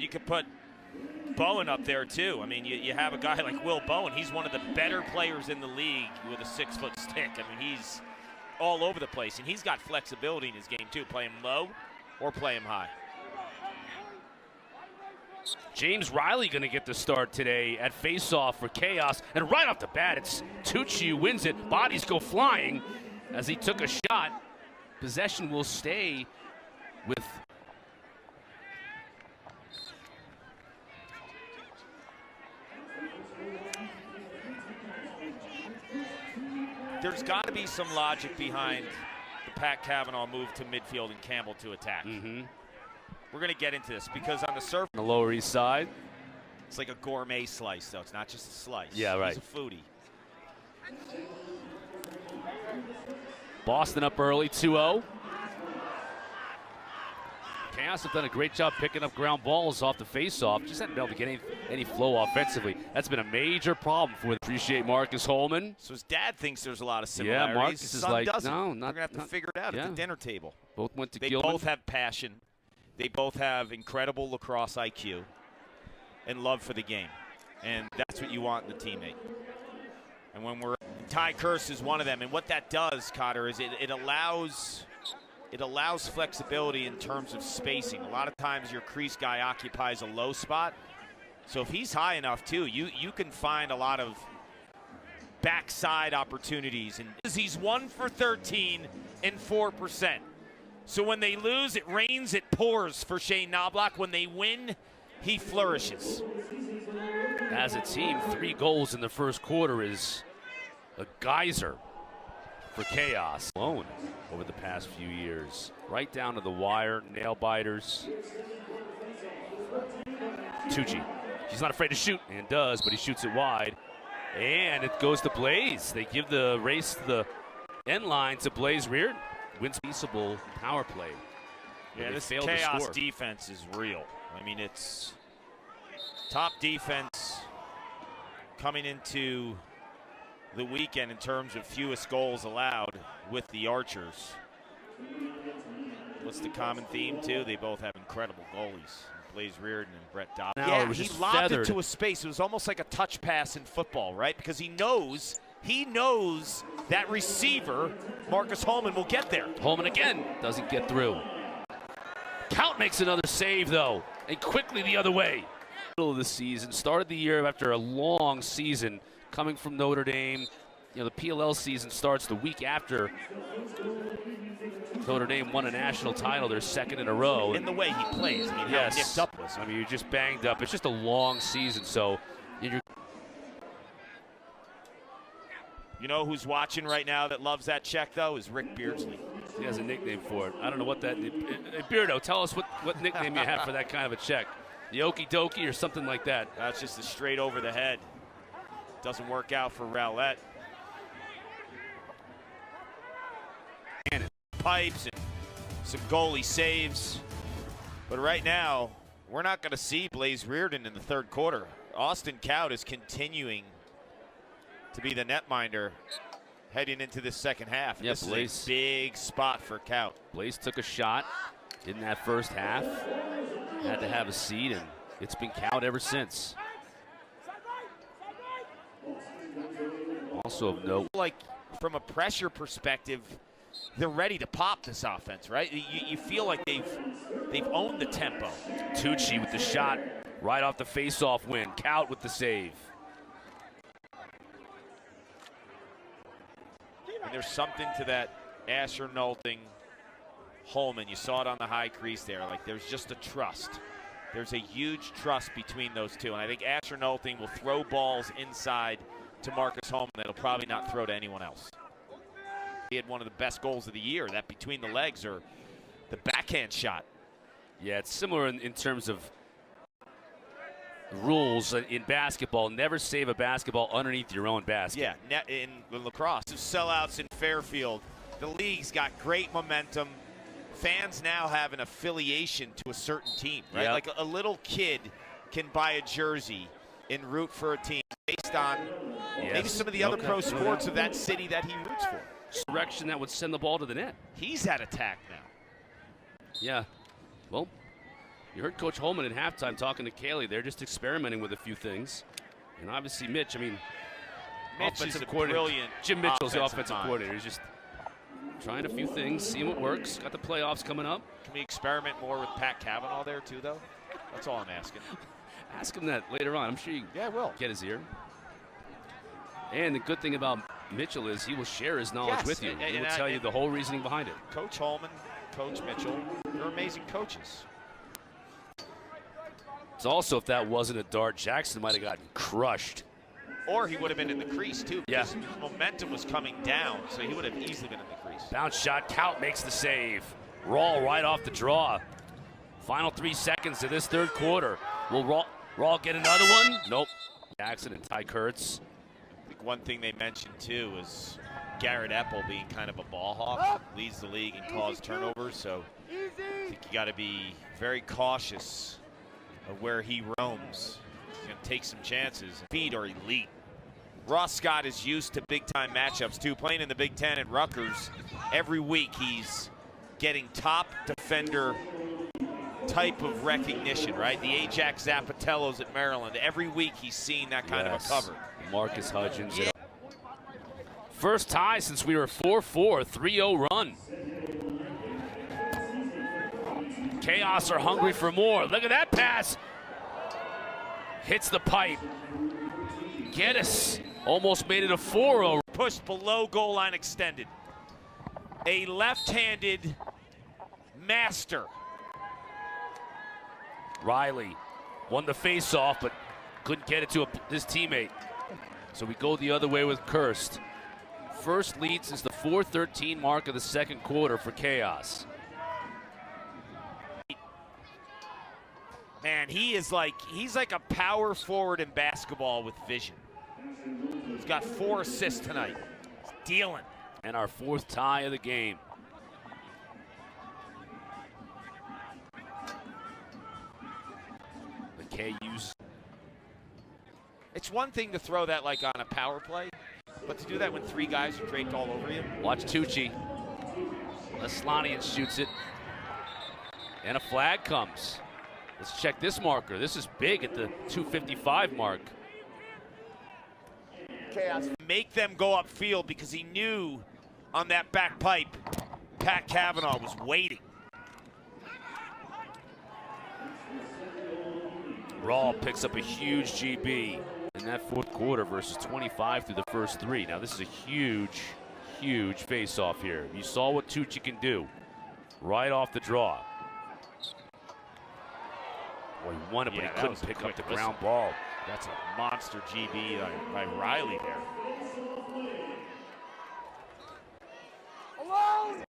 could put Bowen up there too. I mean, you have a guy like Will Bowen. He's one of the better players in the league with a 6-foot stick. I mean, he's all over the place, and he's got flexibility in his game too. Play him low or play him high. James Reilly going to get the start today at Faceoff for Chaos. And right off the bat, it's Tucci who wins it. Bodies go flying as he took a shot. Possession will stay with... There's got to be some logic behind the Pat Cavanaugh move to midfield and Campbell to attack. We're going to get into this because on the surface, the Lower East Side, it's like a gourmet slice, though. It's not just a slice. Yeah, right. He's a foodie. Boston up early, 2-0. Chaos have done a great job picking up ground balls off the face-off. Just haven't been able to get any flow offensively. That's been a major problem for them. Appreciate Marcus Holman. So his dad thinks there's a lot of similarities. Yeah, Marcus his is son like, doesn't. no, We're not. going to have to figure it out at the dinner table. Both went to They Gilman. both have passion. They both have incredible lacrosse IQ and love for the game. And that's what you want in a teammate. And when we're Ty Curse is one of them. And what that does, Cotter, is it allows flexibility in terms of spacing. A lot of times your crease guy occupies a low spot. So if he's high enough too, you can find a lot of backside opportunities. And he's 1 for 13 and 4%. So when they lose, it rains, it pours for Shane Knobloch. When they win, he flourishes. As a team, 3 goals in the first quarter is a geyser for Chaos. Alone over the past few years. Right down to the wire, nail biters. Tucci, he's not afraid to shoot, and does, but he shoots it wide. And it goes to Blaze. They give the race to the end line to Blaze Reardon. Wins peaceable power play. Yeah, this Chaos defense is real. I mean, it's top defense coming into the weekend in terms of fewest goals allowed with the Archers. What's the common theme, too? They both have incredible goalies. Blaze Reardon and Brett Dobbs. Yeah, he lobbed it to a space. It was almost like a touch pass in football, right? Because he knows that receiver, Marcus Holman, will get there. Holman again doesn't get through. Count makes another save, though, and quickly the other way. Middle of the season, started the year after a long season coming from Notre Dame. You know, the PLL season starts the week after Notre Dame won a national title, their second in a row. In the way he plays, I mean, yes. How nicked up was he? I mean, you're just banged up. It's just a long season, so you're... You know who's watching right now that loves that check, though, is Rick Beardsley. He has a nickname for it. I don't know what that... Beardo, tell us what nickname you have for that kind of a check. The Okie Dokie or something like that. That's just a straight over the head. Doesn't work out for Rowlett. And pipes and some goalie saves. But right now, we're not going to see Blaze Reardon in the third quarter. Austin Kaut is continuing to be the netminder heading into this second half. Yeah, this is a big spot for Kaut. Blaze took a shot in that first half. Had to have a seat, and it's been Kaut ever since. Also of note, like from a pressure perspective, they're ready to pop this offense, right? You feel like they've owned the tempo. Tucci with the shot right off the face-off win. Kaut with the save. And there's something to that Asher Nolting Holman. You saw it on the high crease there. Like, there's just a trust. There's a huge trust between those two. And I think Asher Nolting will throw balls inside to Marcus Holman that'll probably not throw to anyone else. He had one of the best goals of the year, that between the legs or the backhand shot. Yeah, it's similar in terms of rules in basketball. Never save a basketball underneath your own basket. Yeah, in lacrosse. Sellouts in Fairfield. The league's got great momentum. Fans now have an affiliation to a certain team, right? Yep. Like a little kid can buy a jersey and root for a team based on maybe some of the other pro sports of that city that he roots for. Direction that would send the ball to the net. He's at attack now. Yeah, well, You heard Coach Holman at halftime talking to Kaylee. They're just experimenting with a few things. And obviously Mitch, I mean, Mitch is a coordinator. brilliant Jim Mitchell's the offensive mind. coordinator. He's just trying a few things, seeing what works. Got the playoffs coming up. Can we experiment more with Pat Cavanaugh there too, though? That's all I'm asking. Ask him that later on. I'm sure you I will. get his ear. And the good thing about Mitchell is he will share his knowledge with you. He will tell you the whole reasoning behind it. Coach Holman, Coach Mitchell, they're amazing coaches. It's also, if that wasn't a dart, Jackson might have gotten crushed. Or he would have been in the crease, too. Yeah. Because momentum was coming down, so he would have easily been in the crease. Bounce shot, Count makes the save. Rawl right off the draw. Final 3 seconds of this third quarter. Will Rawl get another one? Nope. Jackson and Ty Kurtz. I think one thing they mentioned, too, is Garrett Epple being kind of a ball hawk, leads the league in caused turnovers, so I think you got to be very cautious of where he roams. He's going to take some chances. Feet are elite. Ross Scott is used to big-time matchups, too. Playing in the Big Ten at Rutgers, every week he's getting top defender type of recognition, right? The Ajax Zapatellos at Maryland. Every week he's seeing that kind of a cover. Marcus Hudgens. Yeah. First tie since we were 4-4, 3-0 run. Chaos are hungry for more. Look at that pass. Hits the pipe. Geddes almost made it a 4-0. Pushed below goal line extended. A left-handed master. Reilly won the face-off, but couldn't get it to his teammate. So we go the other way with Kirst. First lead since the 4:13 mark of the second quarter for Chaos. Man, he's like a power forward in basketball with vision. He's got 4 assists tonight. He's dealing. And our 4th tie of the game. The KU's. It's one thing to throw that like on a power play, but to do that when 3 guys are draped all over you. Watch Tucci. Leslanian shoots it. And a flag comes. Let's check this marker. This is big at the 2:55 mark. Chaos. Make them go upfield because he knew on that back pipe, Pat Cavanaugh was waiting. Rawl picks up a huge GB in that 4th quarter versus 25 through the first 3. Now this is a huge, huge face-off here. You saw what Tucci can do right off the draw. Well, he won it, but he couldn't pick up the ground ball. That's a monster GB by Reilly there.